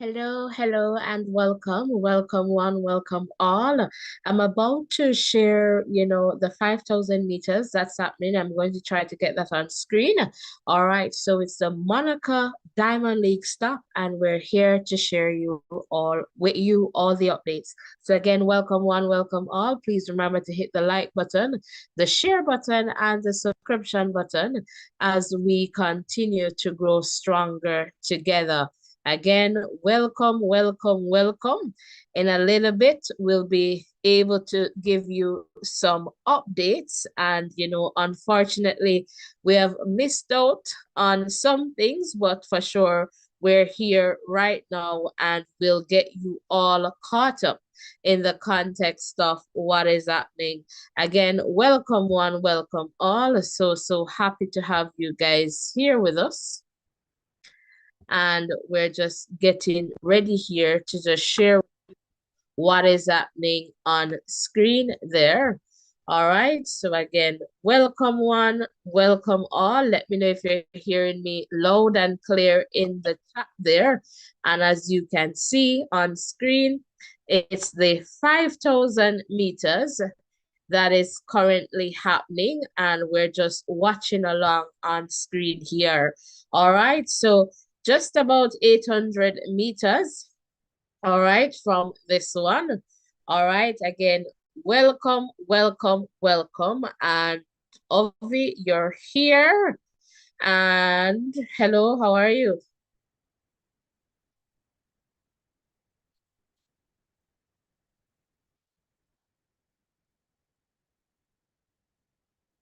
Hello, hello, and welcome. Welcome one, welcome all. I'm about to share, the 5,000 meters that's happening. I'm going to try to get that on screen. All right, so it's the Monaco Diamond League stop, and we're here to share all the updates. So again, welcome one, welcome all. Please remember to hit the like button, the share button, and the subscription button as we continue to grow stronger together. Again, welcome, welcome, welcome. In a little bit, we'll be able to give you some updates. And, unfortunately, we have missed out on some things, but for sure, we're here right now and we'll get you all caught up in the context of what is happening. Again, welcome one, welcome all. So happy to have you guys here with us, and we're just getting ready here to just share what is happening on screen there. All right, so again, welcome one, welcome all. Let me know if you're hearing me loud and clear in the chat there. And as you can see on screen, it's the 5,000 meters that is currently happening, and we're just watching along on screen here. All right, so just about 800 meters, all right, from this one. All right, again, welcome, welcome, welcome. And Ovi, you're here. And hello, how are you?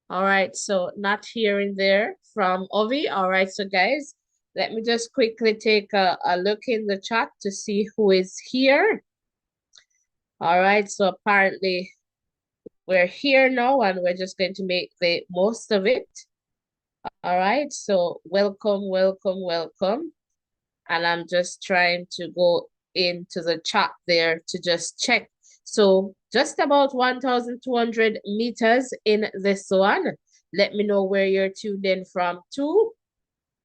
All right, so not hearing there from Ovi. All right, so guys, let me just quickly take a look in the chat to see who is here. All right, so apparently we're here now and we're just going to make the most of it. All right, so welcome, welcome, welcome. And I'm just trying to go into the chat there to just check. So just about 1,200 meters in this one. Let me know where you're tuned in from too.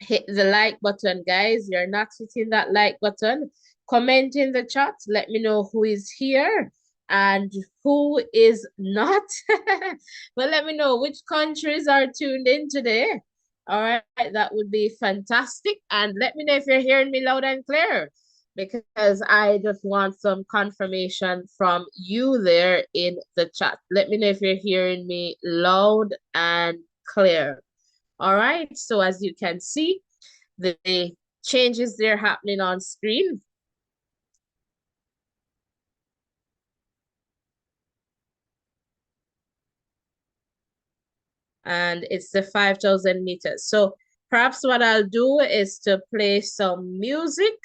Hit the like button, guys. You're not hitting that like button. Comment in the chat. Let me know who is here and who is not. But let me know which countries are tuned in today. All right, that would be fantastic. And let me know if you're hearing me loud and clear, because I just want some confirmation from you there in the chat. Let me know if you're hearing me loud and clear. All right, so as you can see, the changes there happening on screen. And it's the 5,000 meters. So perhaps what I'll do is to play some music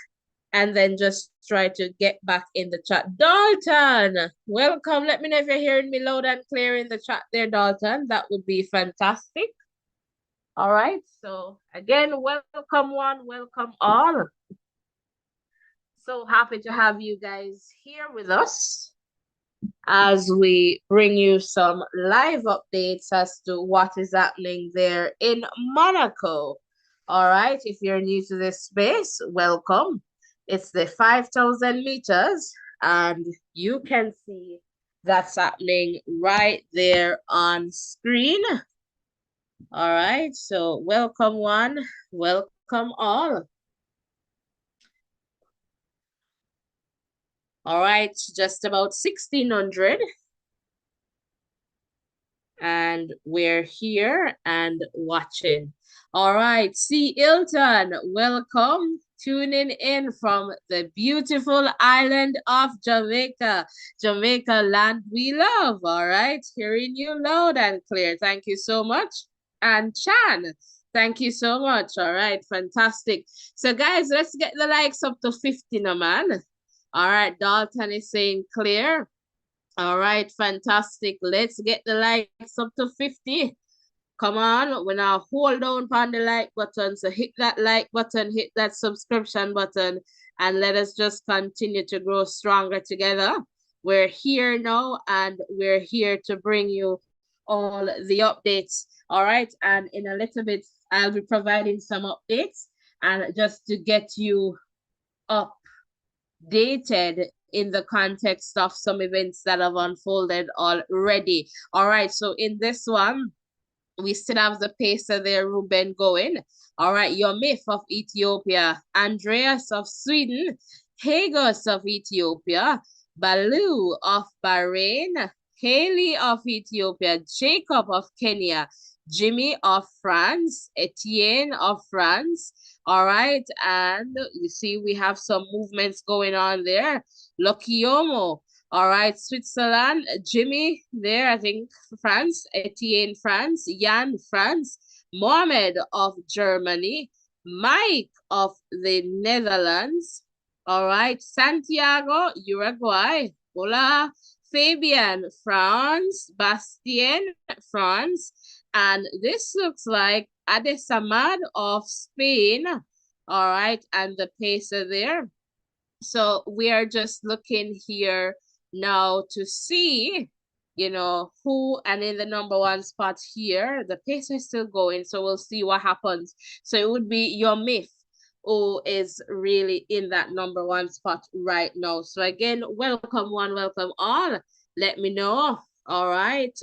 and then just try to get back in the chat. Dalton, welcome. Let me know if you're hearing me loud and clear in the chat there, Dalton. That would be fantastic. All right. So again, welcome one, welcome all. So happy to have you guys here with us as we bring you some live updates as to what is happening there in Monaco. All right, if you're new to this space, welcome. It's the 5,000 meters, and you can see that's happening right there on screen. All right, so welcome one, welcome all. All right, just about 1,600. And we're here and watching. All right, see Ilton, welcome. Tuning in from the beautiful island of Jamaica. Jamaica land we love. All right, hearing you loud and clear. Thank you so much. And Chan, thank you so much. All right, fantastic. So guys, let's get the likes up to 50 now, man. All right, Dalton is saying clear. All right, fantastic. Let's get the likes up to 50. Come on, we now hold down on the like button. So hit that like button, hit that subscription button, and let us just continue to grow stronger together. We're here now, and we're here to bring you all the updates. All right, and in a little bit, I'll be providing some updates and just to get you up dated in the context of some events that have unfolded already. All right, so in this one, we still have the pacer there, Ruben going. All right, Yomif of Ethiopia, Andreas of Sweden, Hagos of Ethiopia, Balu of Bahrain, Haley of Ethiopia, Jacob of Kenya, Jimmy of France, Etienne of France. All right, and you see we have some movements going on there. Lokiomo, all right, Switzerland, Jimmy there, I think France, Etienne France, Jan France, Mohamed of Germany, Mike of the Netherlands, all right, Santiago, Uruguay, hola, Fabian, France, Bastien, France, and this looks like Adesamad of Spain, all right, and the pacer there. So we are just looking here now to see, who, and in the number one spot here, the pace is still going. So we'll see what happens. So it would be your myth who is really in that number one spot right now. So again, welcome one, welcome all. Let me know. All right.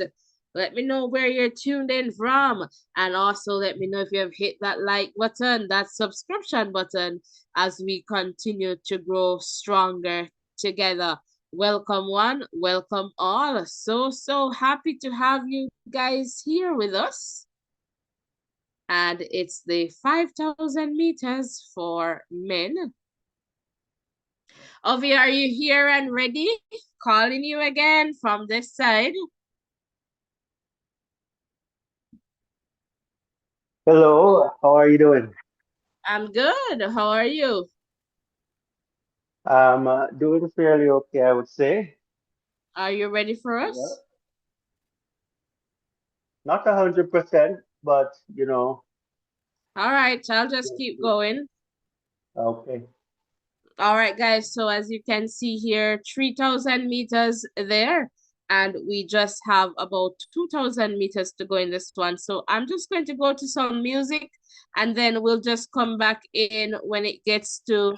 Let me know where you're tuned in from. And also let me know if you have hit that like button, that subscription button, as we continue to grow stronger together. Welcome one, welcome all. So happy to have you guys here with us. And it's the 5,000 meters for men. Ovi, are you here and ready? Calling you again from this side. Hello, how are you doing? I'm good. How are you? I'm doing fairly okay, I would say. Are you ready for Yeah. us? Not 100%, but All right, I'll just yes, keep yes. going. Okay. All right, guys. So as you can see here, 3,000 meters there. And we just have about 2,000 meters to go in this one. So I'm just going to go to some music and then we'll just come back in when it gets to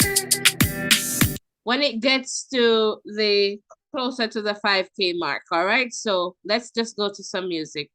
the closer to the 5K mark. All right. So let's just go to some music.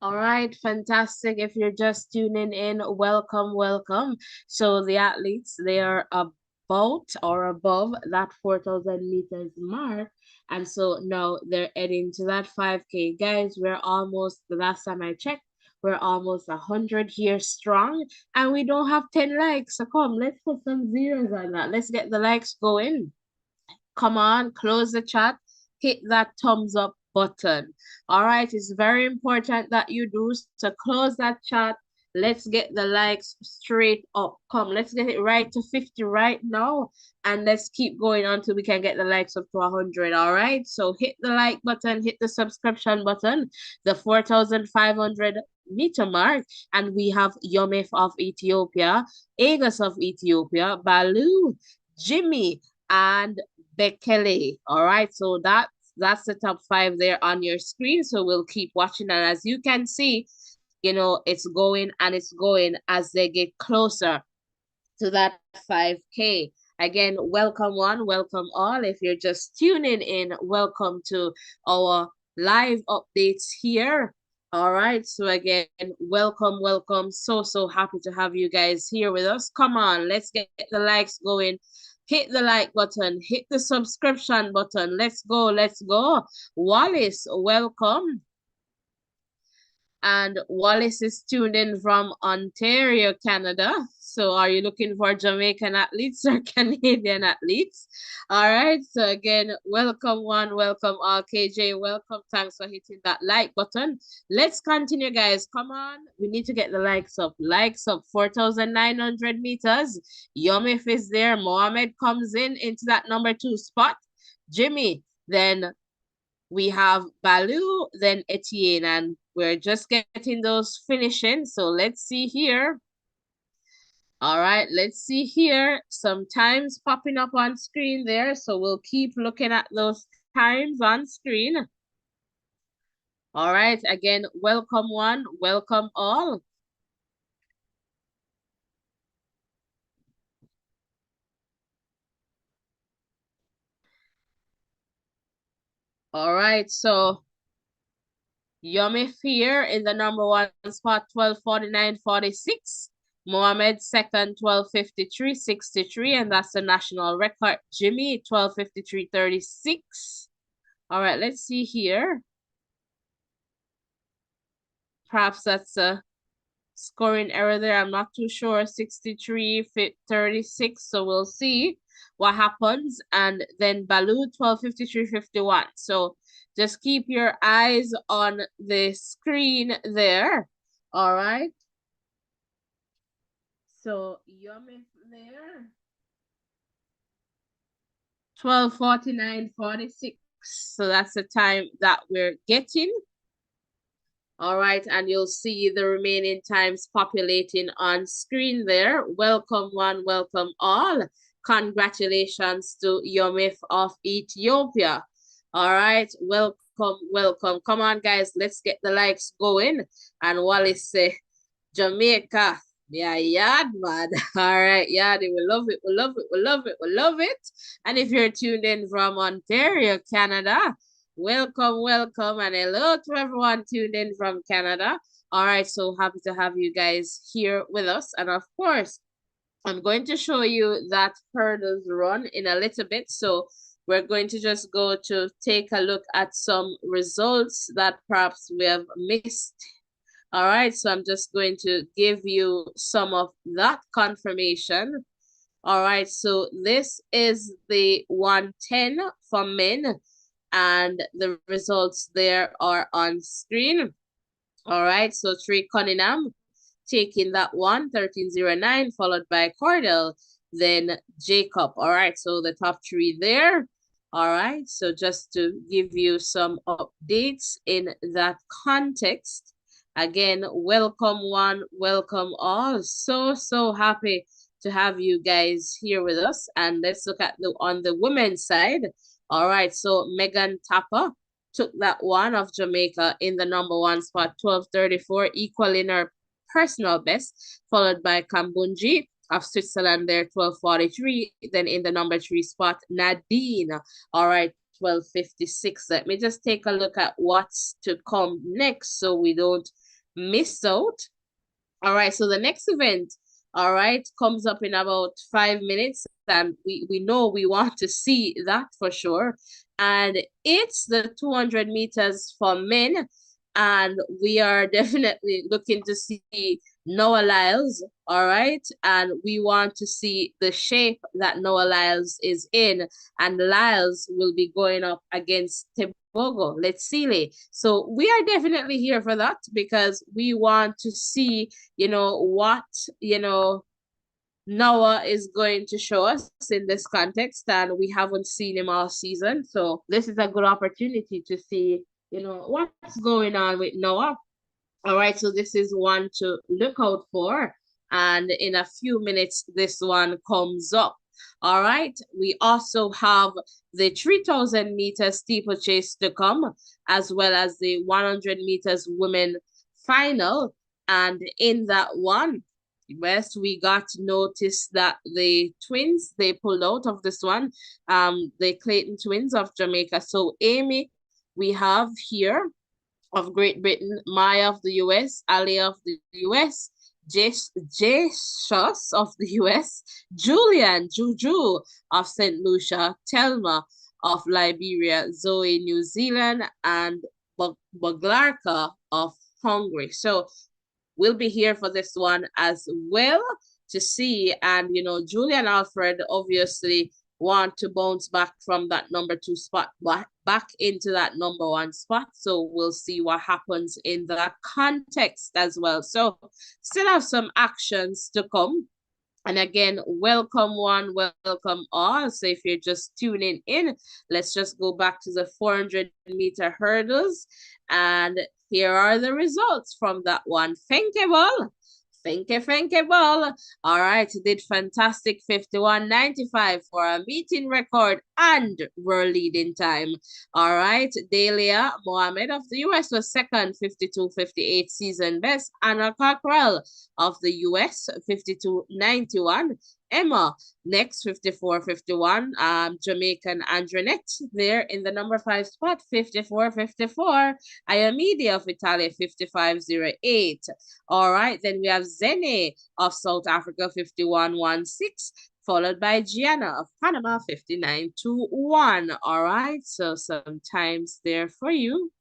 All right, fantastic. If you're just tuning in, welcome, welcome. So the athletes, they are about or above that 4,000 meters mark. And so now they're heading to that 5K. Guys, we're almost, the last time I checked, we're almost 100 here strong. And we don't have 10 likes. So come, let's put some zeros on that. Let's get the likes going. Come on, close the chat, hit that thumbs up button. All right, it's very important that you do. So close that chat. Let's get the likes straight up. Come, let's get it right to 50 right now. And let's keep going until we can get the likes up to 100. All right, so hit the like button, hit the subscription button, the 4,500-meter mark. And we have Yomif of Ethiopia, Agus of Ethiopia, Balu, Jimmy, and Bekele. All right, so that's the top five there on your screen. So we'll keep watching, and as you can see, it's going and it's going as they get closer to that 5K. Again, welcome one, welcome all. If you're just tuning in, welcome to our live updates here. All right, so again, welcome, welcome. So happy to have you guys here with us. Come on, let's get the likes going. Hit the like button, hit the subscription button. Let's go, let's go. Wallace, welcome. And Wallace is tuned in from Ontario, Canada. So are you looking for Jamaican athletes or Canadian athletes? All right. So again, welcome one, welcome all. KJ, welcome. Thanks for hitting that like button. Let's continue, guys. Come on. We need to get the likes up. Likes up. 4,900 meters. Yomif is there. Mohammed comes in into that number 2 spot. Jimmy, then we have Balu, then Etienne, and we're just getting those finishing. So let's see here. All right, let's see here. Some times popping up on screen there. So we'll keep looking at those times on screen. All right, again, welcome one, welcome all. All right, so Yummy Fear in the number 1 spot, 12:49.46. Mohammed second, 12:53.63, and that's the national record. Jimmy, 12:53.36. All right, let's see here. Perhaps that's a scoring error there. I'm not too sure. 63.36. So we'll see what happens. And then Balu, 12:53.51. So just keep your eyes on the screen there. All right. So Yomif there. 12:49.46. So that's the time that we're getting. All right, and you'll see the remaining times populating on screen there. Welcome one, welcome all. Congratulations to Yomif of Ethiopia. All right, welcome, welcome. Come on, guys, let's get the likes going. And Wallace say, Jamaica, yeah, yard man. All right, yardie, we love it, we love it, we love it, we love it. And if you're tuned in from Ontario, Canada, welcome, welcome, and hello to everyone tuned in from Canada. All right, so happy to have you guys here with us. And of course, I'm going to show you that hurdles run in a little bit. So we're going to just go to take a look at some results that perhaps we have missed. All right, so I'm just going to give you some of that confirmation. All right, so this is the 110 for men, and the results there are on screen. All right, so Trey Cunningham taking that one, 13:09, followed by Cordell, then Jacob. All right, so the top three there. All right, so just to give you some updates in that context. Again, welcome one, welcome all. So happy to have you guys here with us. And let's look at on the women's side. All right, so Megan Tapper took that one of Jamaica in the number 1 spot, 12:34, equaling her personal best, followed by Kambunji of Switzerland there, 12:43. Then in the number 3 spot, Nadine. All right, 12:56. Let me just take a look at what's to come next so we don't miss out. All right, so the next event, all right, comes up in about 5 minutes, and we know we want to see that for sure. And it's the 200 meters for men, and we are definitely looking to see Noah Lyles, all right, and we want to see the shape that Noah Lyles is in, and Lyles will be going up against Tebogo, let's see. So we are definitely here for that because we want to see what, you know, Noah is going to show us in this context, and we haven't seen him all season. So this is a good opportunity to see, what's going on with Noah. All right, so this is one to look out for. And in a few minutes, this one comes up. All right, we also have the 3,000-meter steeplechase to come, as well as the 100 meters women final. And in that one, yes, we got to notice that the twins, they pulled out of this one, the Clayton twins of Jamaica. So Amy, we have here of Great Britain, Maya of the US, Ali of the US, Jesus of the US, Julian, Juju of St. Lucia, Telma of Liberia, Zoe New Zealand, and Baglarka of Hungary. So we'll be here for this one as well to see. And, Julian Alfred obviously want to bounce back from that number 2 spot back into that number 1 spot. So we'll see what happens in that context as well. So still have some actions to come. And again, welcome one, welcome all. So if you're just tuning in, let's just go back to the 400-meter hurdles. And here are the results from that one. Thank you, ball. Thank you, ball. All right, did fantastic 51.95 for a meeting record and world leading time. All right, Delia Mohammed of the US was second, 52.58 season best. Anna Cockrell of the US, 52.91. Emma, next, 54.51. Jamaican Andronette there in the number 5 spot, 54.54. Ayamidi of Italy, 55.08. All right, then we have Zene of South Africa, 51.16. Followed by Gianna of Panama, 59.21. All right, so some times there for you.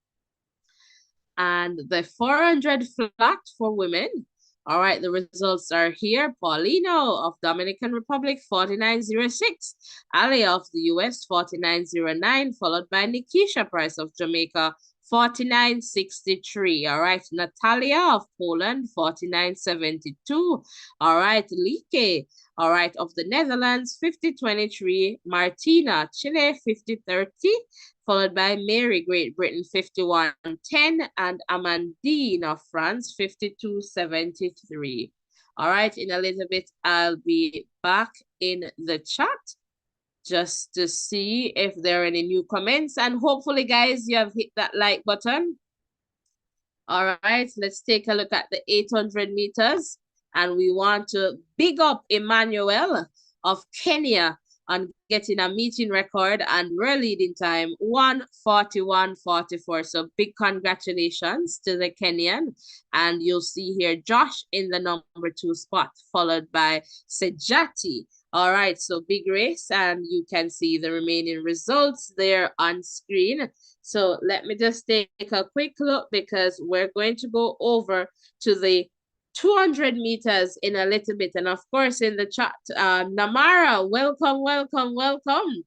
And the 400 flat for women. All right, the results are here. Paulino of Dominican Republic, 49.06. Ali of the US, 49.09, followed by Nikisha Price of Jamaica, 49.63. All right, Natalia of Poland, 49.72. All right, Like, all right, of the Netherlands, 50.23. Martina, Chile, 50.30. Followed by Mary, Great Britain, 51.10, and Amandine of France, 52.73. All right, in a little bit, I'll be back in the chat just to see if there are any new comments. And hopefully, guys, you have hit that like button. All right, let's take a look at the 800 meters. And we want to big up Emmanuel of Kenya on getting a meeting record and world leading time, 1:41.44. So big congratulations to the Kenyan. And you'll see here Josh in the number 2 spot, followed by Sejati. All right, so big race, and you can see the remaining results there on screen. So let me just take a quick look because we're going to go over to the 200 meters in a little bit. And of course, in the chat, Namara, welcome, welcome, welcome.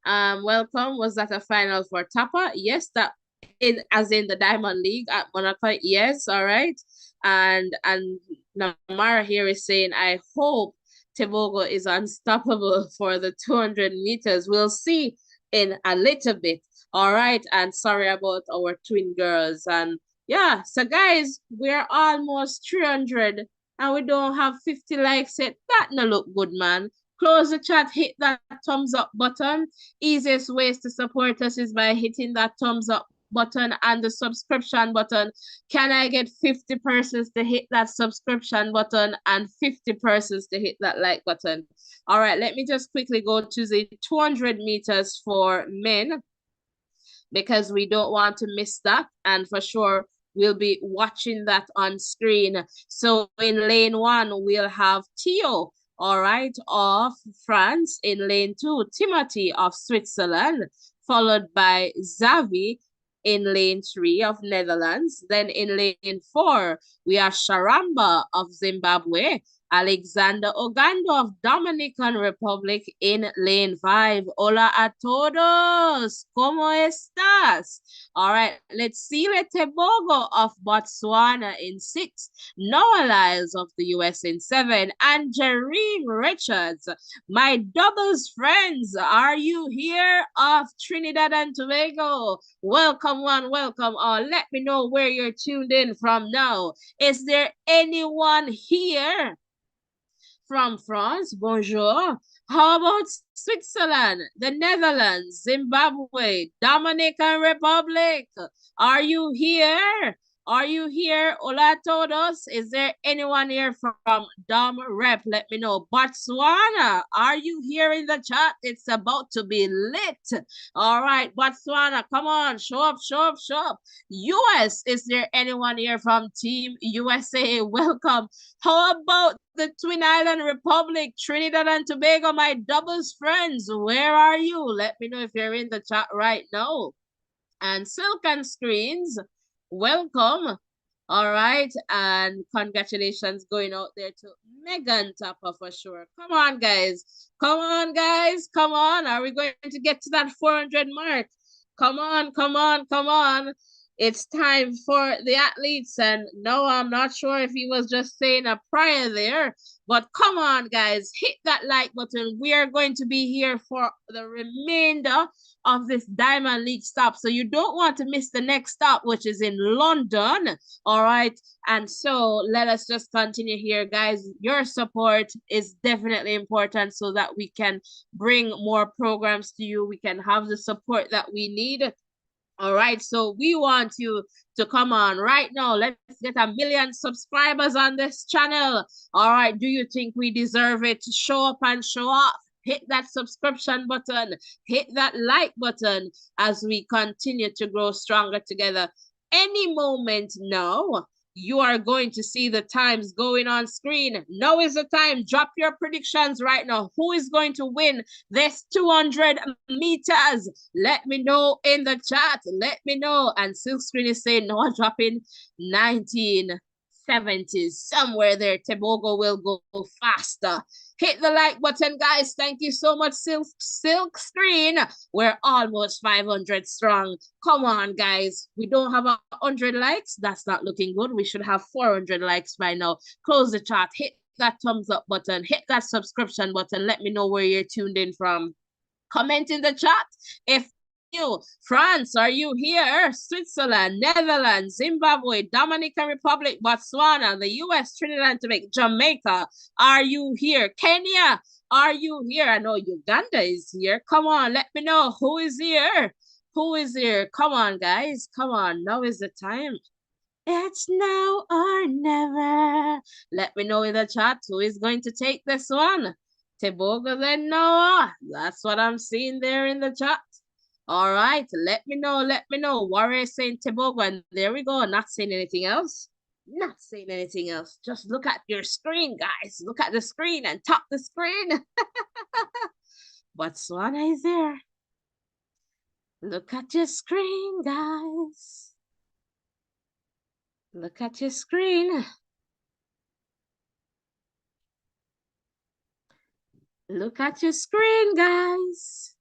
Welcome. Was that a final for Tapa? Yes, that as in the Diamond League at Monaco. Yes, all right. And Namara here is saying, I hope Tebogo is unstoppable for the 200 meters. We'll see in a little bit. All right. And sorry about our twin girls. And yeah, so guys, we're almost 300 and we don't have 50 likes yet. That no look good, man. Close the chat, hit that thumbs up button. Easiest ways to support us is by hitting that thumbs up button and the subscription button. Can I get 50 persons to hit that subscription button and 50 persons to hit that like button? All right, let me just quickly go to the 200 meters for men because we don't want to miss that. And for sure, we'll be watching that on screen. So in lane 1, we'll have Theo, all right, of France. In lane 2, Timothy of Switzerland, followed by Xavi in lane 3 of Netherlands. Then in lane 4, we have Sharamba of Zimbabwe, Alexander Ogando of Dominican Republic in lane 5. Hola a todos, ¿cómo estás? All right, let's see Tebogo of Botswana in 6, Noah Lyles of the US in 7, and Jareen Richards. My doubles friends, are you here of Trinidad and Tobago? Welcome one, welcome all. Let me know where you're tuned in from now. Is there anyone here from France? Bonjour. How about Switzerland, the Netherlands, Zimbabwe, Dominican Republic? Are you here? Are you here? Hola todos. Is there anyone here from Dom Rep? Let me know. Botswana, are you here in the chat? It's about to be lit. All right, Botswana, come on. Show up, show up, show up. US, is there anyone here from Team USA? Welcome. How about the Twin Island Republic, Trinidad and Tobago, my doubles friends? Where are you? Let me know if you're in the chat right now. And Silken Screens, welcome. All right, and congratulations going out there to Megan Tapa for sure. Come on, guys. Come on, guys. Come on. Are we going to get to that 400 mark? Come on, come on, come on. It's time for the athletes. And no, I'm not sure if he was just saying a prayer there, but come on, guys, hit that like button. We are going to be here for the remainder of this Diamond League stop. So you don't want to miss the next stop, which is in London. All right. And so let us just continue here, guys. Your support is definitely important so that we can bring more programs to you. We can have the support that we need. All right, so we want you to come on right now. Let's get 1 million subscribers on this channel. All right, do you think we deserve it? Show up and show off. Hit that subscription button. Hit that like button as we continue to grow stronger together. Any moment now, you are going to see the times going on screen. Now is the time. Drop your predictions right now. Who is going to win this 200 meters? Let me know in the chat. Let me know. And Silkscreen is saying, no, dropping 1970s. Somewhere there, Tebogo will go faster. Hit the like button, guys. Thank you so much, Silkscreen. We're almost 500 strong. Come on, guys. We don't have 100 likes. That's not looking good. We should have 400 likes by now. Close the chat. Hit that thumbs up button. Hit that subscription button. Let me know where you're tuned in from. Comment in the chat if you. France, are you here? Switzerland, Netherlands, Zimbabwe, Dominican Republic, Botswana, the US, Trinidad and Tobago, Jamaica, are you here? Kenya, are you here? I know Uganda is here. Come on, let me know who is here. Who is here? Come on, guys. Come on. Now is the time. It's now or never. Let me know in the chat who is going to take this one. Tebogo then Noah. That's what I'm seeing there in the chat. All right, let me know, let me know. Warrior saying Tebogo, and there we go. Not saying anything else. Not saying anything else. Just look at your screen, guys. Look at the screen and tap the screen. Botswana is there. Look at your screen, guys. Look at your screen. Look at your screen, guys.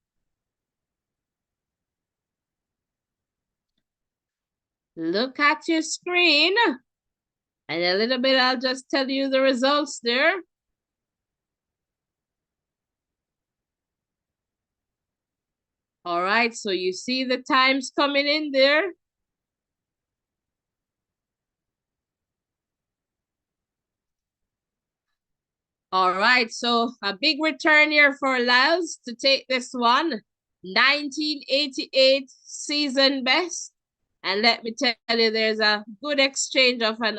Look at your screen. And a little bit, I'll just tell you the results there. All right, so you see the times coming in there. All right, so a big return here for Lyles to take this one. 1988 season best. And let me tell you, there's a good exchange of a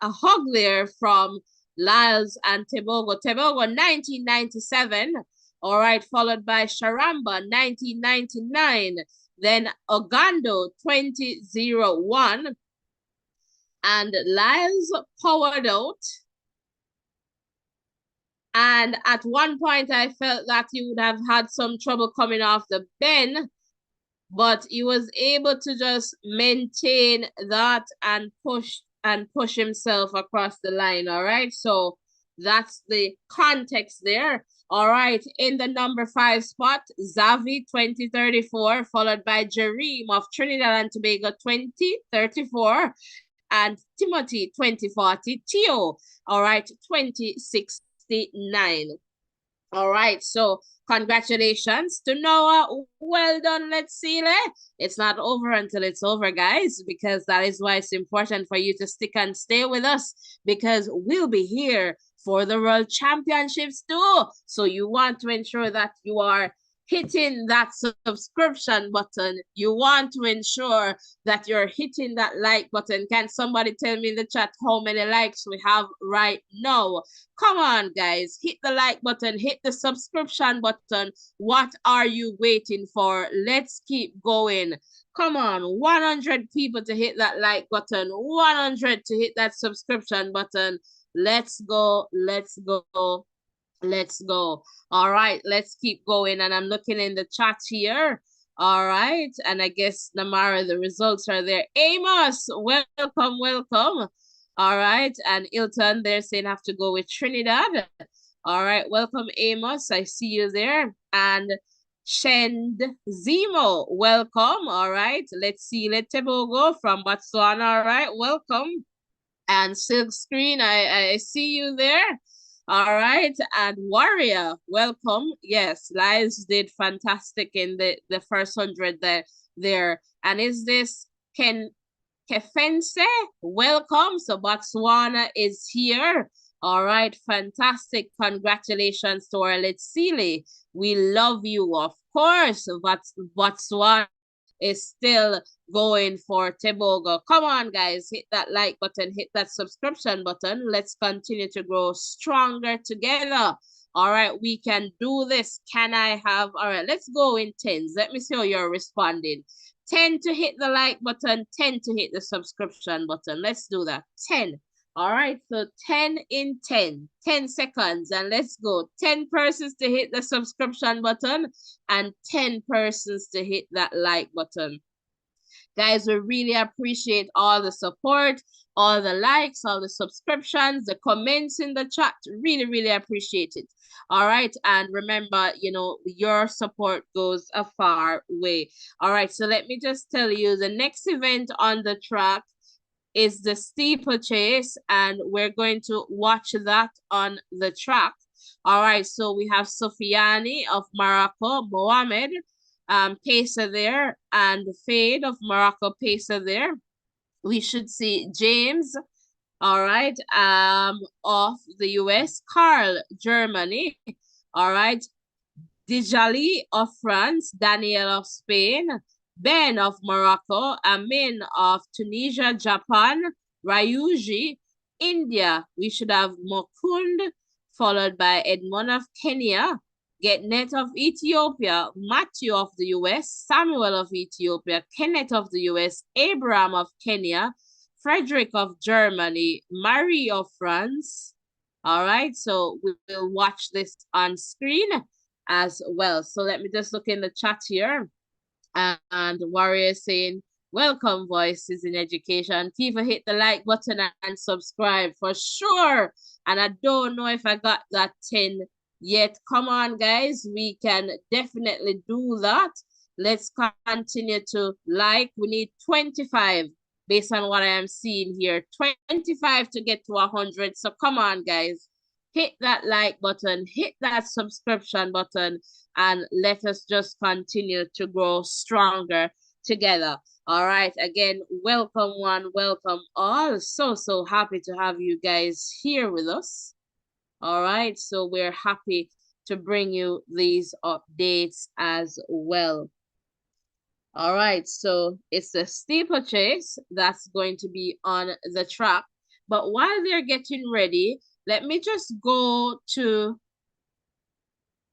hug there from Lyles and Tebogo. Tebogo, 1997. All right, followed by Sharamba, 1999. Then Ogando, 2001. and Lyles powered out. And at one point, I felt that he would have had some trouble coming off the bend, but he was able to just maintain that and push himself across the line. All right. So that's the context there. All right. In the number 5 spot, Zavi 2034, followed by Jareem of Trinidad and Tobago 2034, and Timothy 2040, Tio, all right, 2069. All right, so congratulations to Noah. Well done, let's see. It's not over until it's over, guys, because that is why it's important for you to stick and stay with us, because we'll be here for the World Championships too. So you want to ensure that you are hitting that subscription button. You want to ensure that you're hitting that like button. Can somebody tell me in the chat how many likes we have right now? Come on, guys. Hit the like button. Hit the subscription button. What are you waiting for? Let's keep going. Come on. 100 people to hit that like button. 100 to hit that subscription button. Let's go. Let's go. Let's go. All right. Let's keep going. And I'm looking in the chat here. All right. And I guess, Namara, the results are there. Amos, welcome, welcome. All right. And Ilton, they're saying have to go with Trinidad. All right. Welcome, Amos. I see you there. And Shend Zemo, welcome. All right. Let's see. Letebogo from Botswana. All right. Welcome. And Silk Screen, I see you there. All right. And Warrior, welcome. Yes, Lives did fantastic in the first 100 there. And is this Kefense? Welcome. So Botswana is here. All right. Fantastic. Congratulations to our Letsile. We love you, of course. But Botswana is still going for Tebogo. Come on, guys. Hit that like button. Hit that subscription button. Let's continue to grow stronger together. All right, we can do this. Can I have, all right, let's go in tens. Let me see how you're responding. 10 to hit the like button, 10 to hit the subscription button. Let's do that. 10. All right, so 10 in 10, 10 seconds, and let's go. 10 persons to hit the subscription button and 10 persons to hit that like button. Guys, we really appreciate all the support, all the likes, all the subscriptions, the comments in the chat. Really, really appreciate it. All right. And remember, you know, your support goes a far way. All right. So let me just tell you, the next event on the track is the Steeplechase, and we're going to watch that on the track. All right. So we have Sofiani of Morocco, Mohamed, pacer there, and Fade of Morocco pacer there. We should see James, all right, of the US, Carl, Germany, all right, Dijali of France, Daniel of Spain, Ben of Morocco, Amin of Tunisia, Japan, Rayuji, India. We should have Mokund, followed by Edmond of Kenya, Getnet of Ethiopia, Matthew of the US, Samuel of Ethiopia, Kenneth of the US, Abraham of Kenya, Frederick of Germany, Marie of France. All right, so we will watch this on screen as well. So let me just look in the chat here. And Warrior saying, welcome, Voices in Education. Kiva, hit the like button and subscribe for sure. And I don't know if I got that 10 yet. Come on, guys. We can definitely do that. Let's continue to like. We need 25 based on what I am seeing here. 25 to get to 100. So come on, guys. Hit that like button. Hit that subscription button. And let us just continue to grow stronger together. All right. Again, welcome one, welcome all. So happy to have you guys here with us. All right. So we're happy to bring you these updates as well. All right. So it's the steeplechase that's going to be on the track. But while they're getting ready, let me just go to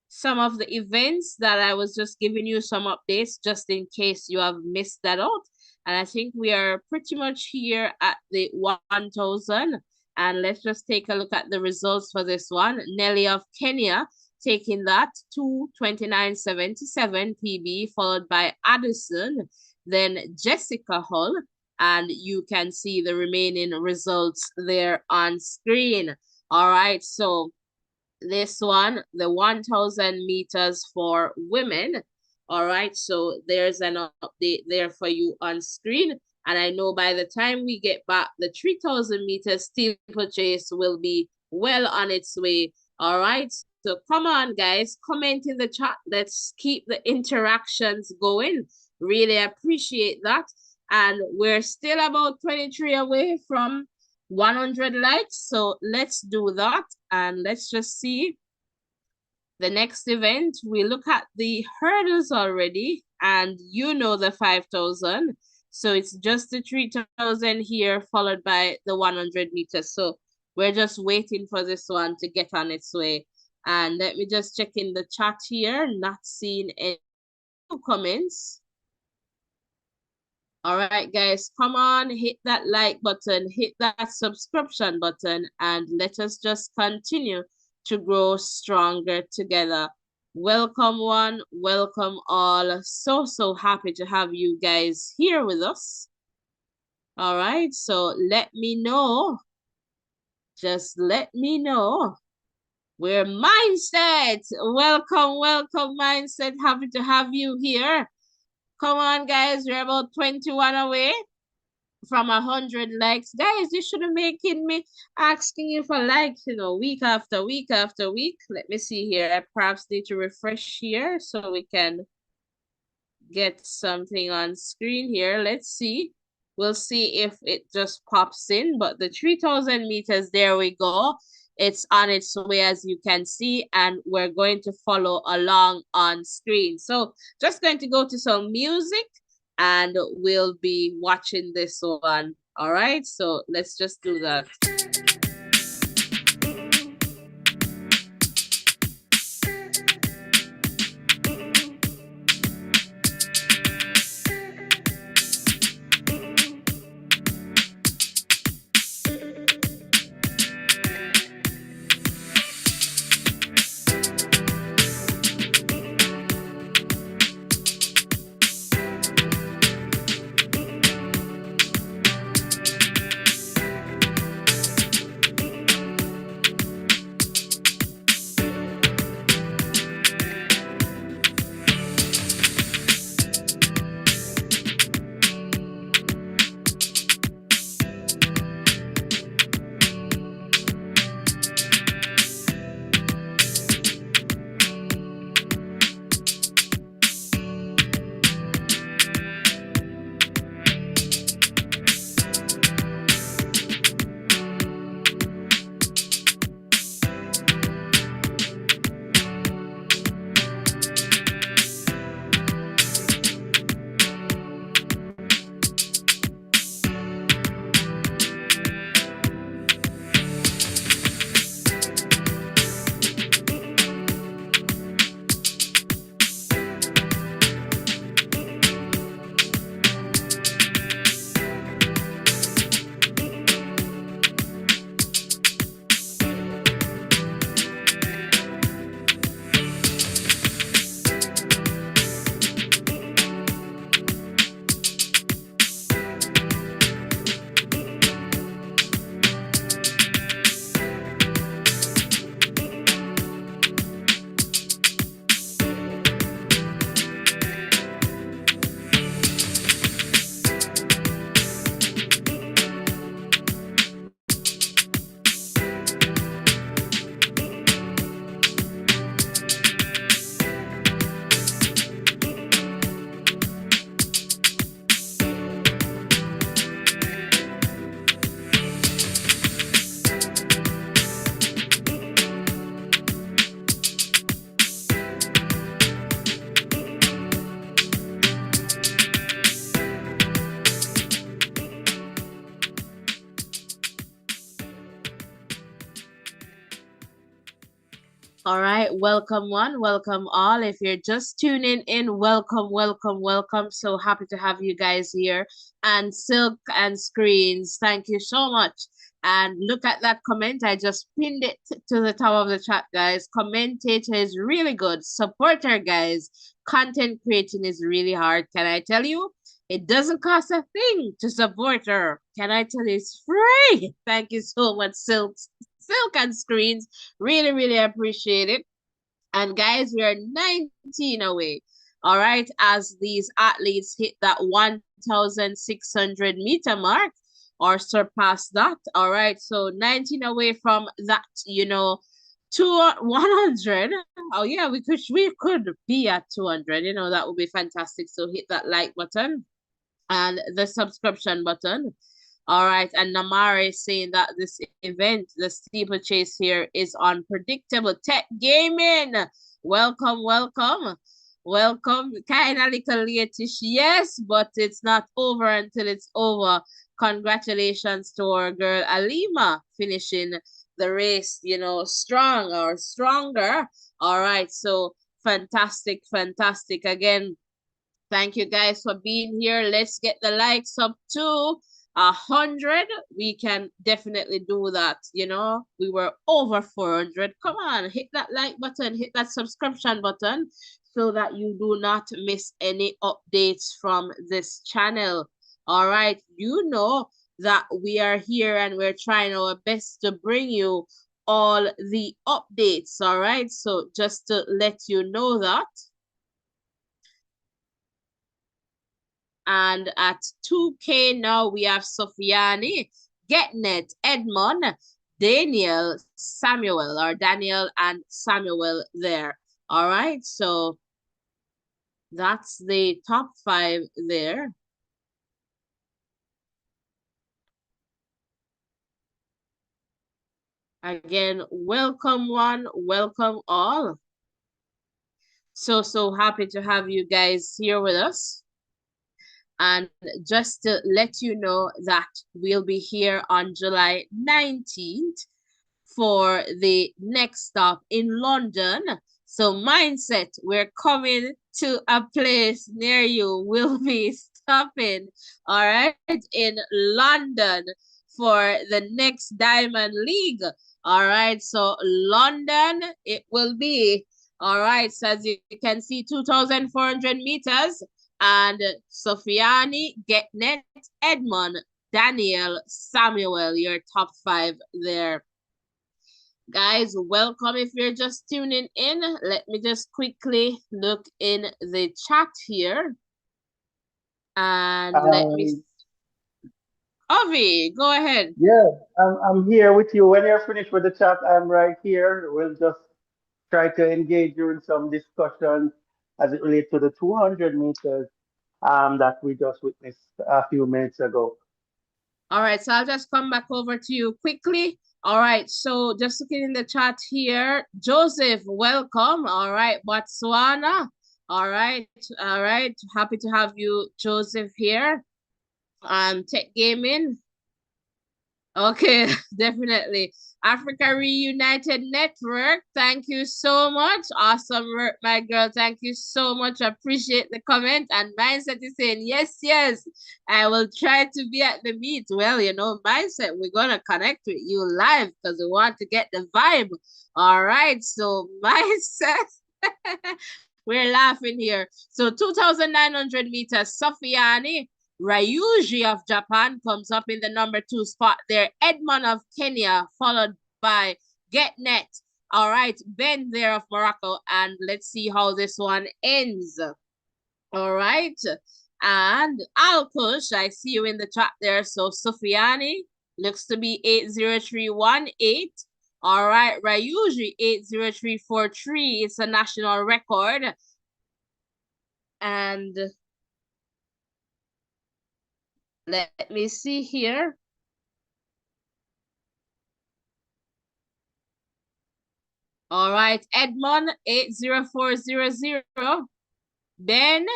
some of the events that I was just giving you some updates just in case you have missed that out. And I think we are pretty much here at the 1,000. And let's just take a look at the results for this one. Nelly of Kenya taking that 2:29.77 PB, followed by Addison, then Jessica Hull, and you can see the remaining results there on screen. All right, so this one, the 1,000 meters for women. All right, so there's an update there for you on screen. And I know by the time we get back, the 3,000 meters steeplechase will be well on its way. All right, so come on, guys, comment in the chat. Let's keep the interactions going. Really appreciate that. And we're still about 23 away from 100 likes. So let's do that. And let's just see the next event. We look at the hurdles already, and you know the 5,000. So it's just the 3,000 here, followed by the 100 meters. So we're just waiting for this one to get on its way. And let me just check in the chat here, not seeing any comments. All right, guys, come on, hit that like button, hit that subscription button, and let us just continue to grow stronger together. Welcome one, welcome all. So happy to have you guys here with us. All right, so let me know. Just let me know. We're Mindset. Welcome, Mindset. Happy to have you here. Come on, guys. We're about 21 away from 100 likes. Guys, you shouldn't making me asking you for likes, you know, week after week after week. Let me see here. I perhaps need to refresh here so we can get something on screen here. Let's see. We'll see if it just pops in. But the 3,000 meters, there we go. It's on its way, as you can see, and we're going to follow along on screen. So just going to go to some music and we'll be watching this one. All right, so let's just do that. All right, welcome one, welcome all. If you're just tuning in, welcome, welcome, welcome. So happy to have you guys here. And Silk and Screens, thank you so much. And look at that comment. I just pinned it to the top of the chat, guys. Commentator is really good. Supporter, guys. Content creating is really hard. Can I tell you? It doesn't cost a thing to support her. Can I tell you? It's free. Thank you so much, Silk and Screens. Really, really appreciate it. And guys, we are 19 away. All right, as these athletes hit that 1,600-meter mark or surpass that. All right, so 19 away from that, to 100. Oh yeah, we could be at 200. That would be fantastic. So hit that like button and the subscription button. All right, and Namara is saying that this event, the steeplechase here, is unpredictable. Tech gaming, welcome, welcome, welcome. Kind of little late-ish, yes, but it's not over until it's over. Congratulations to our girl Alima finishing the race, strong or stronger. All right, so fantastic, fantastic again. Thank you guys for being here. Let's get the likes up to 100. We can definitely do that. We were over 400. Come on, hit that like button, hit that subscription button so that you do not miss any updates from this channel. All right, you know that we are here and we're trying our best to bring you all the updates. All right, so just to let you know that. And at 2K now, we have Sofiani, Getnet, Edmond, Daniel and Samuel there. All right, so that's the top 5 there. Again, welcome one, welcome all. So happy to have you guys here with us. And just to let you know that we'll be here on July 19th for the next stop in London. So mindset, we're coming to a place near you. We'll be stopping, all right, in London for the next Diamond League. All right, so London it will be. All right, so as you can see, 2,400 meters. And Sofiani, Getnet, Edmond, Daniel, Samuel, your top 5 there. Guys, welcome if you're just tuning in. Let me just quickly look in the chat here. And let me... Avi, go ahead. Yeah, I'm here with you. When you're finished with the chat, I'm right here. We'll just try to engage you in some discussion as it relates to the 200 meters that we just witnessed a few minutes ago. All right, so I'll just come back over to you quickly. All right, so just looking in the chat here, Joseph, welcome. All right, Botswana. All right, happy to have you, Joseph, here. Tech Gaming. Okay, definitely. Africa Reunited Network, thank you so much. Awesome work, my girl. Thank you so much. Appreciate the comment. And Mindset is saying, yes, yes, I will try to be at the meet. Well, Mindset, we're going to connect with you live because we want to get the vibe. All right, so Mindset, we're laughing here. So 2,900 meters, Sofiani. Ryuji of Japan comes up in the number 2 spot there. Edmond of Kenya, followed by Getnet. All right, Ben there of Morocco. And let's see how this one ends. All right. And Alkush, I see you in the chat there. So Sufiani looks to be 80318. All right, Ryuji 80343. It's a national record. And let me see here. All right, Edmond 80400. Ben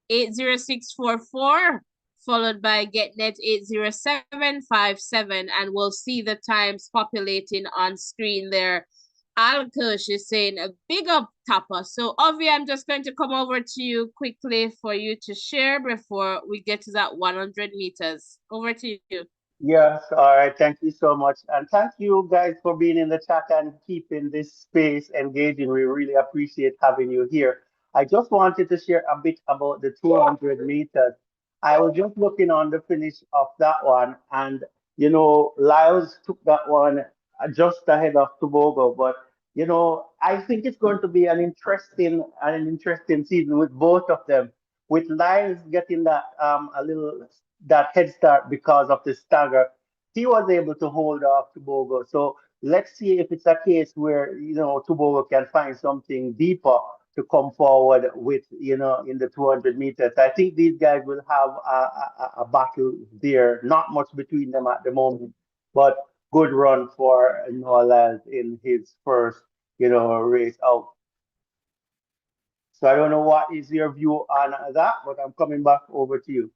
80644, followed by GetNet 80757, and we'll see the times populating on screen there. Alkush is saying a big up Tapa. So Ovi, I'm just going to come over to you quickly for you to share before we get to that 100 meters. Over to you. Yes, all right. Thank you so much. And thank you guys for being in the chat and keeping this space engaging. We really appreciate having you here. I just wanted to share a bit about the 200 meters. I was just looking on the finish of that one, and Lyles took that one just ahead of Tobago. But I think it's going to be an interesting season with both of them. With Lyles getting that head start because of the stagger, he was able to hold off Tobago. So let's see if it's a case where Tobago can find something deeper to come forward with in the 200 meters. I think these guys will have a battle there. Not much between them at the moment, but good run for Noah Lyles in his first race out. So I don't know what is your view on that, but I'm coming back over to you.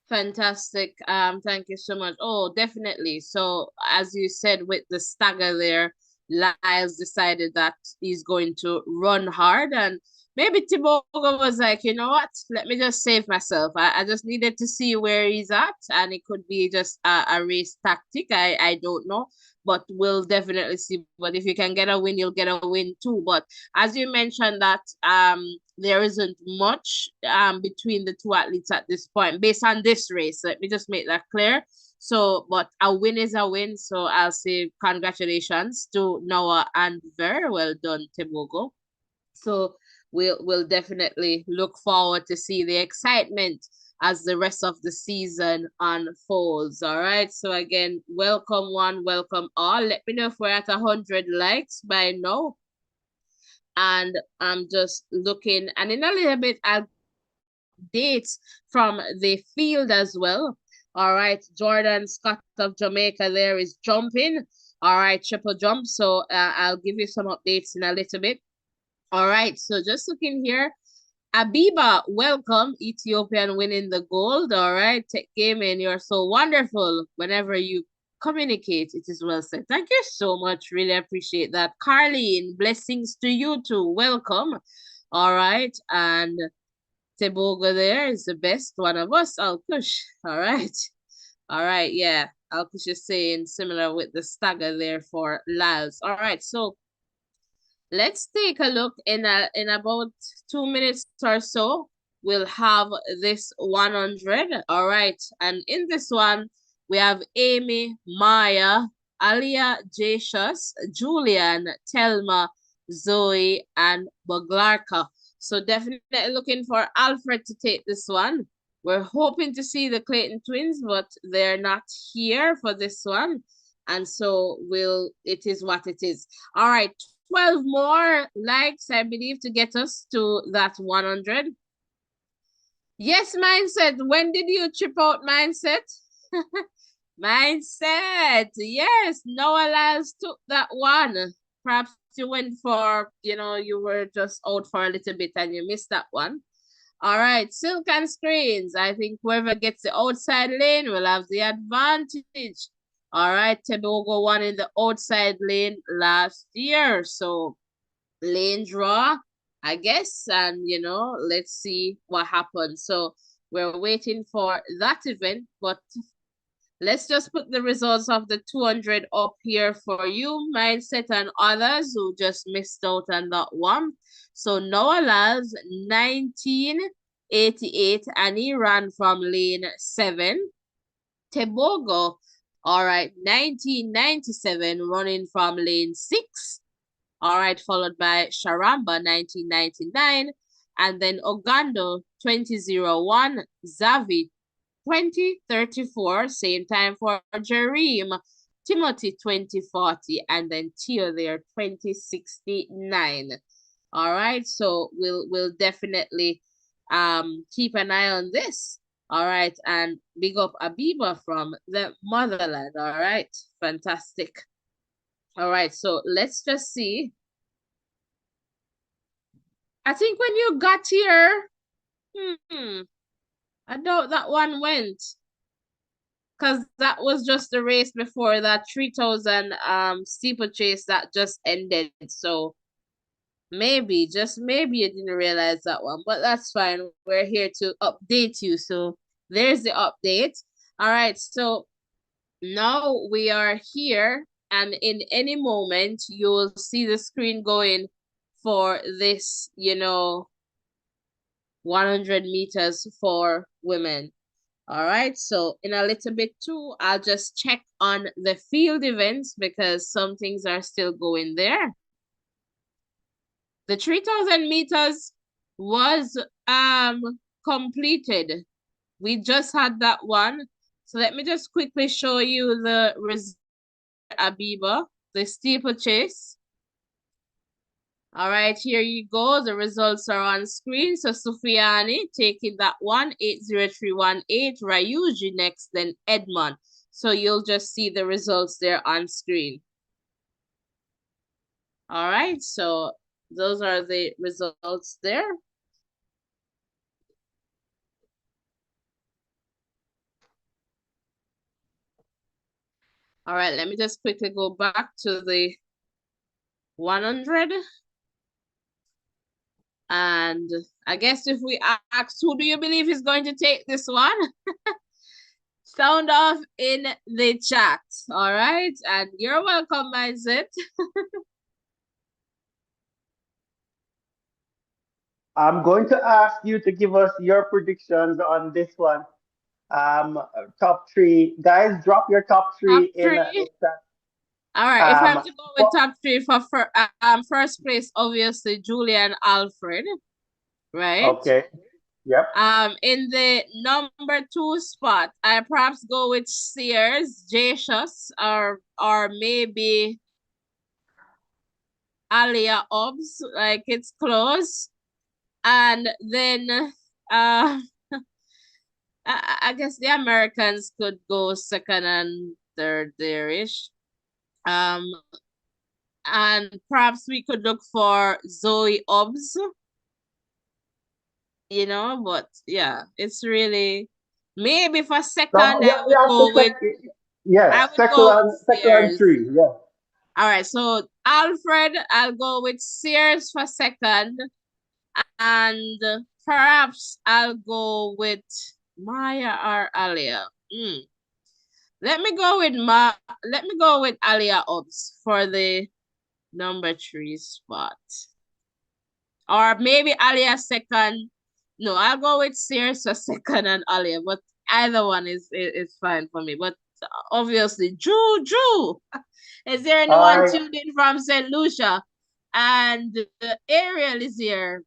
Fantastic. Thank you so much. Oh, definitely. So, as you said, with the stagger there, Lyles decided that he's going to run hard, and maybe Tibogo was like, you know what? Let me just save myself. I just needed to see where he's at, and it could be just a race tactic. I don't know, but we'll definitely see. But if you can get a win, you'll get a win too. But as you mentioned that there isn't much between the two athletes at this point based on this race. Let me just make that clear. So, but a win is a win. So I'll say congratulations to Noah and very well done, Tebogo. So we'll definitely look forward to see the excitement as the rest of the season unfolds. All right. So again, welcome one, welcome all. Let me know if we're at 100 likes by now. And I'm just looking, and in a little bit, I'll updates from the field as well. All right, Jordan Scott of Jamaica there is jumping. All right, triple jump. So I'll give you some updates in a little bit. All right, so just looking here. Abiba, welcome. Ethiopian winning the gold. All right, Tech Gaming, you're so wonderful. Whenever you communicate, it is well said. Thank you so much. Really appreciate that. Carlene, blessings to you too. Welcome. All right, and Tebogo there is the best one of us. I'll push. All right. All right. Yeah. I'll push is saying similar with the stagger there for Lyles. All right. So let's take a look in about 2 minutes or so. We'll have this 100. All right. And in this one, we have Amy, Maya, Alia, Jasius, Julian, Telma, Zoe, and Baglarka. So definitely looking for Alfred to take this one. We're hoping to see the Clayton twins, but they're not here for this one. And so it is what it is. All right, 12 more likes, I believe, to get us to that 100. Yes, mindset. When did you trip out, mindset? Mindset. Yes, Noah Lyles took that one. Perhaps you went for, you were just out for a little bit and you missed that one. All right, silk and screens. I think whoever gets the outside lane will have the advantage. All right, Tebogo won in the outside lane last year. So lane draw, I guess, and let's see what happens. So we're waiting for that event, but let's just put the results of the 200 up here for you, Mindset, and others who just missed out on that one. So Noah Lyles, 1988, and he ran from lane 7. Tebogo, all right, 1997, running from lane 6. All right, followed by Sharamba, 1999, and then Ogando, 2001, Zavi, 2034, same time for Jareem, Timothy, 2040, and then Tio there, 2069. All right, so we'll definitely keep an eye on this. All right, and big up Abiba from the motherland. All right, fantastic. All right, so let's just see. I think when you got here, I doubt that one went. because that was just the race before that 3,000 steeplechase that just ended. So maybe, just maybe you didn't realize that one, but that's fine. We're here to update you. So there's the update. All right, so now we are here, and in any moment you'll see the screen going for this, 100 meters for women. All right, so in a little bit too, I'll just check on the field events because some things are still going there. The 3,000 meters was completed. We just had that one. So let me just quickly show you the result, Abiba, the steeplechase. All right, here you go. The results are on screen. So Sufiani taking that one, 80318. Rayuji next, then Edmond. So you'll just see the results there on screen. All right, so those are the results there. All right, let me just quickly go back to the 100. And I guess if we ask, who do you believe is going to take this one? Sound off in the chat. All right. And you're welcome, Mindset. I'm going to ask you to give us your predictions on this one. Top three. Guys, drop your top Top three in three. chat. All right. If I'm Um, to go with top three for first place, obviously Julian Alfred, right? okay. Yep. In the number 2 spot, I perhaps go with Sears, Jesus, or maybe Alia Obs, like it's close. And then I guess the Americans could go second and third there-ish. Um, and perhaps we could look for Zoe Obs, but yeah, it's really maybe for So second yeah, I we would have to go with check. Yes, second and Sears. three. Yeah. All right, so Alfred, I'll go with Sears for second, and perhaps I'll go with Maya or Alia. Let me go with Alia Obs for the number 3 spot. Or maybe Alia second. No, I'll go with Sears for second and Alia, but either one is fine for me. But obviously, Drew. Is there All anyone right. tuned in from St. Lucia? And Ariel is here.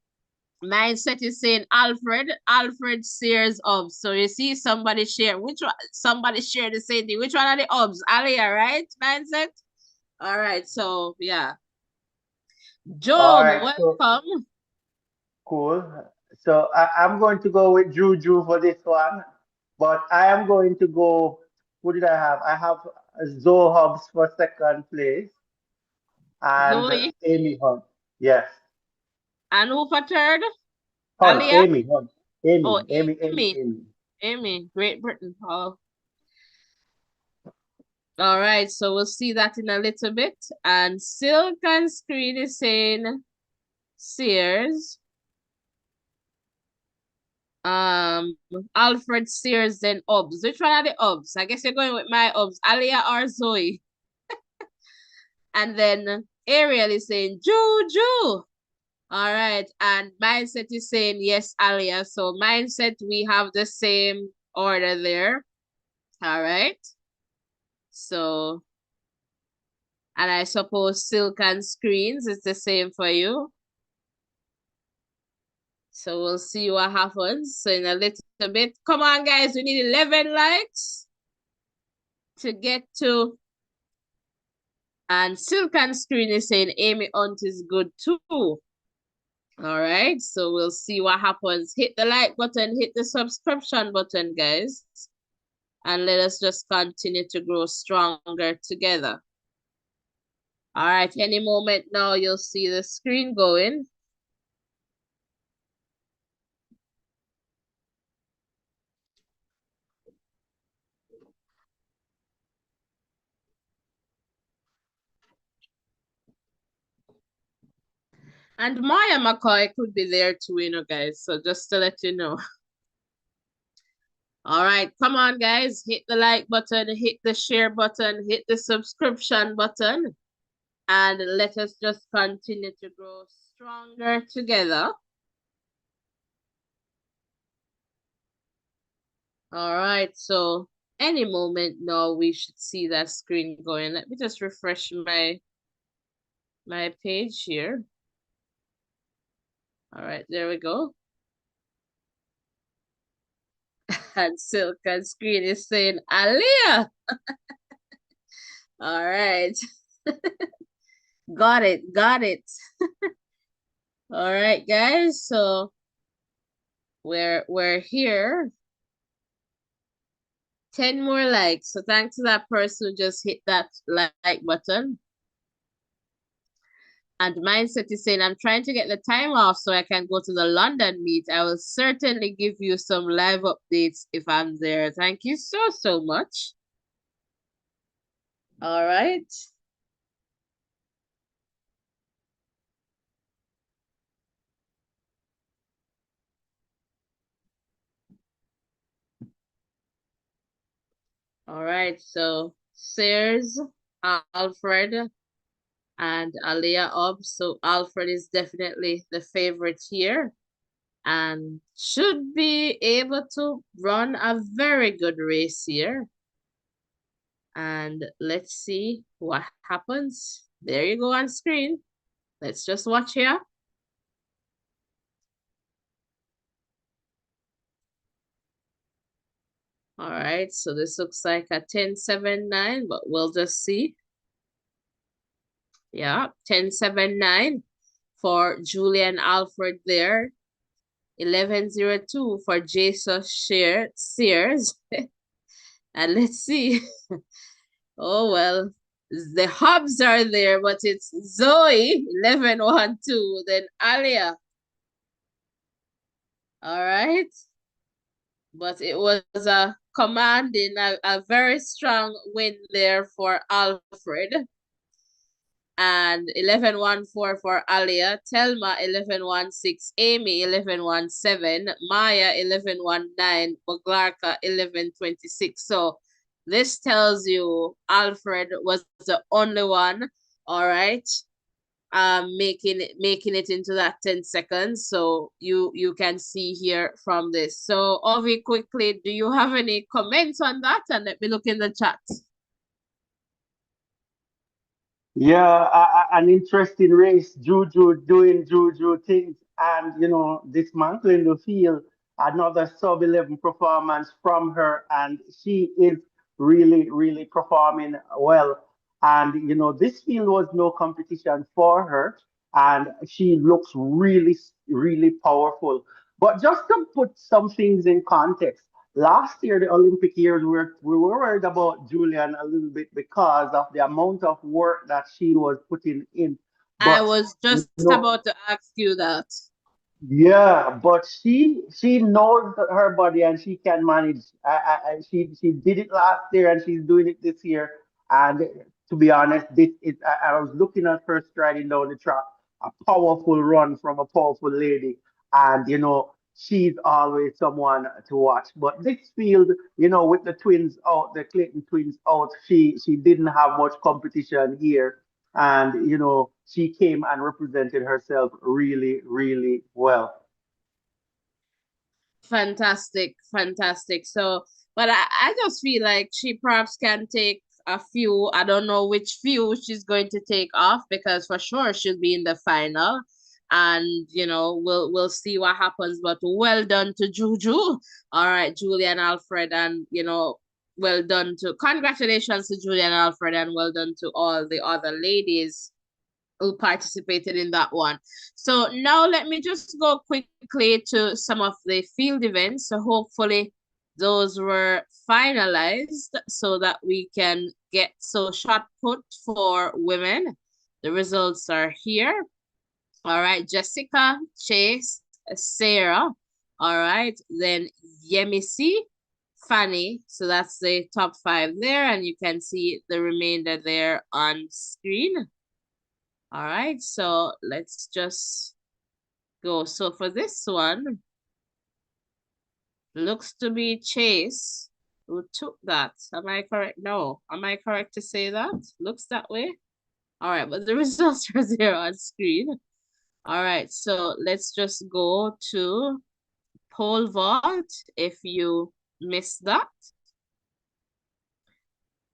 Mindset is saying Alfred Sears Obs. So you see somebody share, which one? Somebody share the same thing. Which one are the Obs? Alia, right? Mindset? All right, so yeah. All Job, right. So welcome. cool. So I'm going to go with Juju for this one, but I am going to go. Who did I have? I have Zoe Hobbs for second place and Zoe. Amy Hunt. Yes, And who for third? Hunt. Alia? Amy Hunt. Oh, Amy. Amy. Amy. Amy. Amy. Amy, Great Britain. Oh, all right, so we'll see that in a little bit. And Silk and Screen is saying Sears. Um, Alfred Sears, then Obs. Which one are the Obs? I guess you're going with my Obs, Alia or Zoe. And then Ariel is saying Juju. All right, and Mindset is saying yes, Alia. So Mindset, we have the same order there. All right. So, and I suppose Silk and Screens is the same for you. So we'll see what happens. So in a little bit. Come on, guys. We need 11 likes to get to. And Silk and Screen is saying Amy Hunt is good too. All right. So we'll see what happens. Hit the like button. Hit the subscription button, guys. And let us just continue to grow stronger together. All right. Any moment now, you'll see the screen going. And Maya McCoy could be there too, guys. So just to let you know. All right, come on, guys. Hit the like button, hit the share button, hit the subscription button, and let us just continue to grow stronger together. All right, so any moment now we should see that screen going. Let me just refresh my page here. All right, there we go. And Silk and Screen is saying, Aliyah. All right. Got it, got it. All right, guys. So we're here. 10 more likes. So thanks to that person who just hit that like button. And Mindset is saying, I'm trying to get the time off so I can go to the London meet. I will certainly give you some live updates if I'm there. Thank you so much. All right. All right. So Sears, Alfred, and Aliyah up. So Alfred is definitely the favorite here and should be able to run a very good race here. And let's see what happens. There you go on screen. Let's just watch here. All right, so this looks like a 10.79, but we'll just see. Yeah, 10.79 for Julian Alfred there. 11.02 for Jason Sears. And let's see. Oh, well, the hubs are there, but it's Zoe, 11.12, then Alia. All right. But it was a commanding, a very strong win there for Alfred. And 11.14 for Alia, Telma 11.16, Amy 11.17, Maya 11.19, Boglarka 11.26. So this tells you Alfred was the only one, all right, making it into that 10 seconds. So you can see here from this. So Ovi, quickly, do you have any comments on that? And let me look in the chat. Yeah, an interesting race. Juju doing Juju things and, dismantling the field. Another sub-11 performance from her, and she is really, really performing well. And, this field was no competition for her, and she looks really, really powerful. But just to put some things in context, last year, the Olympic years, we were worried about Julian a little bit because of the amount of work that she was putting in. I But was you just know, about to ask you that. yeah, but she knows her body and she can manage. She did it last year and she's doing it this year. And to be honest, this is I was looking at her striding down the track, a powerful run from a powerful lady, and she's always someone to watch. But this field, with the twins out, the Clayton twins out, she didn't have much competition here, and she came and represented herself really, really well. Fantastic, fantastic. So, but I just feel like she perhaps can take a few. I don't know which few she's going to take off because for sure she'll be in the final. And we'll see what happens. But well done to Juju. All right, Julian Alfred, and well done to congratulations to Julian Alfred, and well done to all the other ladies who participated in that one. So now let me just go quickly to some of the field events. So hopefully those were finalized so that we can get so shot put for women. The results are here. All right, Jessica, Chase, Sarah. All right, then Yemisi, Fanny. So that's the top 5 there, and you can see the remainder there on screen. All right, so let's just go. So for this one, looks to be Chase who took that. Am I correct? No. Am I correct to say that? Looks that way. All right, but the results are there on screen. All right, so let's just go to pole vault if you missed that.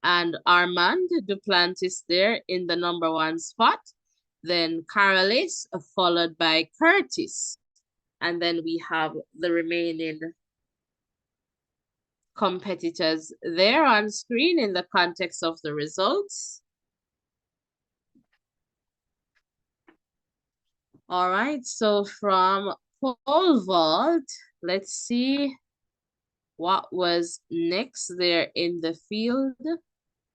And Armand Duplantis there in the number 1 spot. Then Carolis, followed by Curtis. And then we have the remaining competitors there on screen in the context of the results. All right, so from pole vault, let's see what was next there in the field.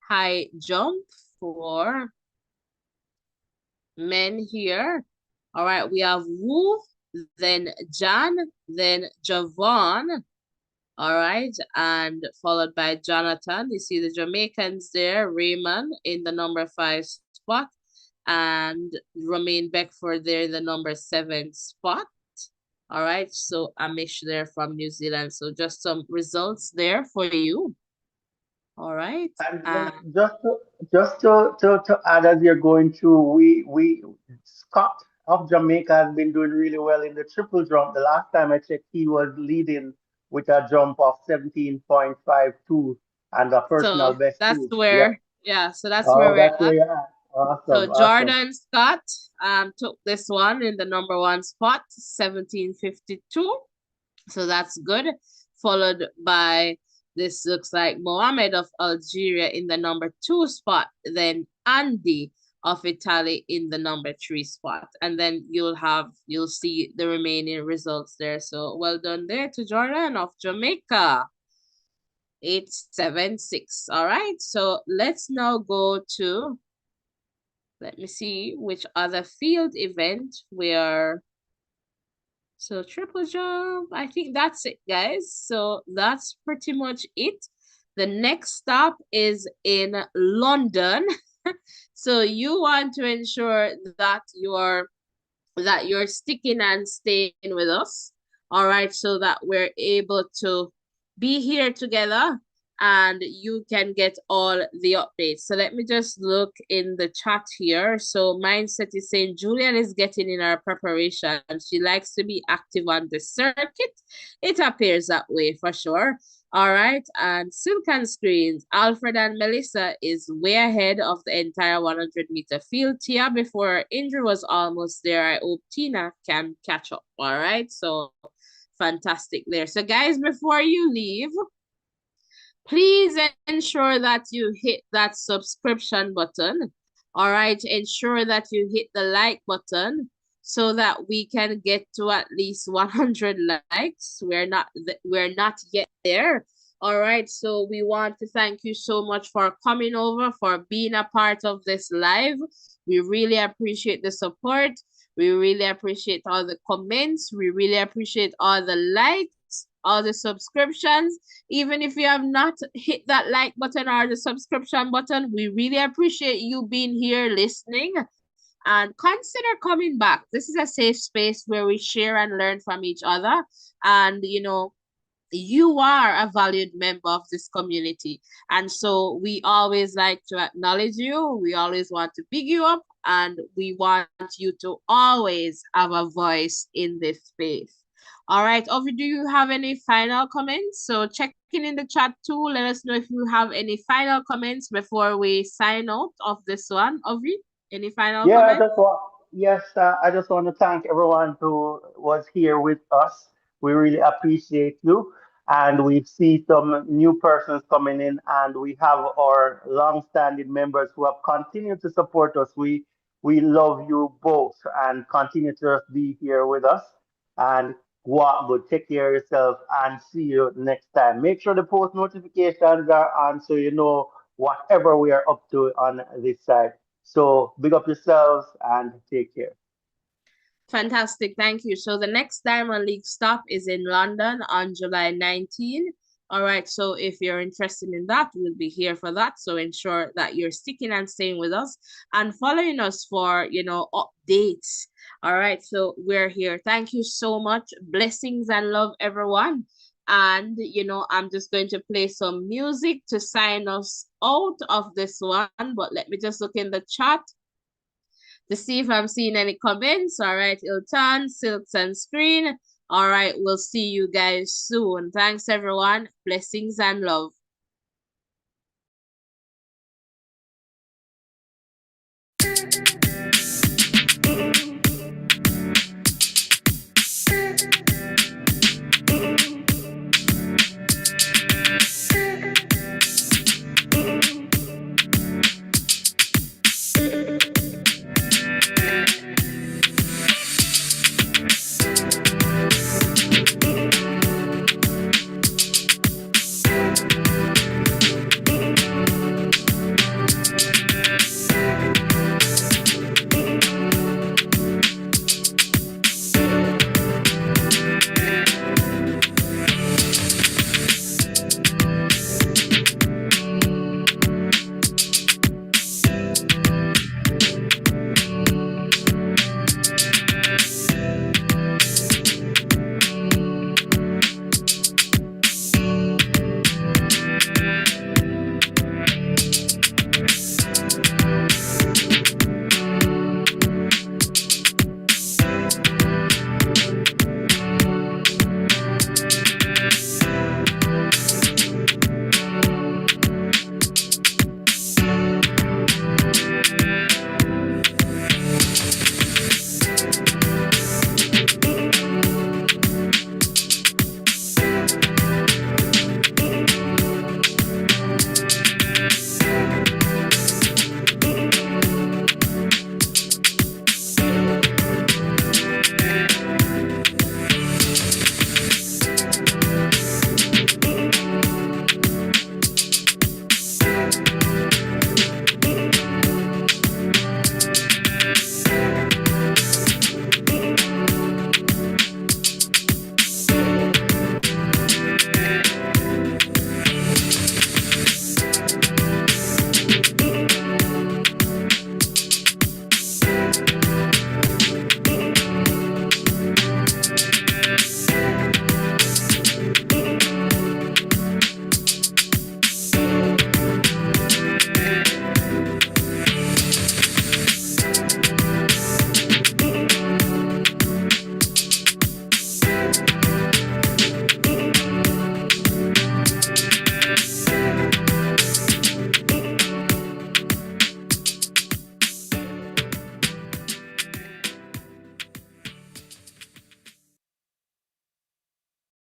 High jump for men here. All right, we have Wu, then Jan, then Javon. All right, and followed by Jonathan. You see the Jamaicans there, Raymond in the number 5 spot, and Romain Beckford there, the number 7 spot. All right, so Amish there from New Zealand. So just some results there for you. All right. And just to add as you're going through, we Scott of Jamaica has been doing really well in the triple jump. The last time I checked, he was leading with a jump of 17.52 and a personal So best that's too. Yep. where, yeah, so that's where Oh, we're that's where at. you're at. So Awesome, awesome. Jordan Scott took this one in the number 1 spot, 1752. So that's good. Followed by, this looks like Mohammed of Algeria in the number 2 spot. Then Andy of Italy in the number 3 spot. And then you'll see the remaining results there. So well done there to Jordan of Jamaica. 876. All right. So let's now go to, let me see which other field event we are. So triple jump, I think that's it, guys. So that's pretty much it. The next stop is in London. So you want to ensure that you're sticking and staying with us. All right, so that we're able to be here together and you can get all the updates. So let me just look in the chat here. So Mindset is saying Julian is getting in our preparation. She likes to be active on the circuit. It appears that way for sure. All right, and Silken Screens, Alfred and Melissa is way ahead of the entire 100-meter field. Tia, before her injury, was almost there. I hope Tina can catch up. All right, so fantastic there. So guys, before you leave, please ensure that you hit that subscription button. All right, ensure that you hit the like button so that we can get to at least 100 likes. We're not yet there. All right, so we want to thank you so much for coming over, for being a part of this live. We really appreciate the support. We really appreciate all the comments. We really appreciate all the likes, all the subscriptions. Even if you have not hit that like button or the subscription button, we really appreciate you being here listening. And consider coming back. This is a safe space where we share and learn from each other. And, you are a valued member of this community. And so we always like to acknowledge you. We always want to big you up. And we want you to always have a voice in this space. All right, Ovi, do you have any final comments? So check in the chat too. Let us know if you have any final comments before we sign out of this one. Ovi, any final Yeah, comments? yes, I just want to thank everyone who was here with us. We really appreciate you. And we see some new persons coming in, and we have our long-standing members who have continued to support us. We love you both and continue to be here with us. And walk good, take care of yourself, and see you next time. Make sure the post notifications are on so you know whatever we are up to on this side. So big up yourselves and take care. Fantastic, thank you. So the next Diamond League stop is in London on July 19th. All right, so if you're interested in that, we'll be here for that. So ensure that you're sticking and staying with us and following us for, updates. All right, so we're here. Thank you so much. Blessings and love, everyone. And, I'm just going to play some music to sign us out of this one. But let me just look in the chat to see if I'm seeing any comments. All right, Iltan, Silks and Screen. All right, we'll see you guys soon. Thanks, everyone. Blessings and love.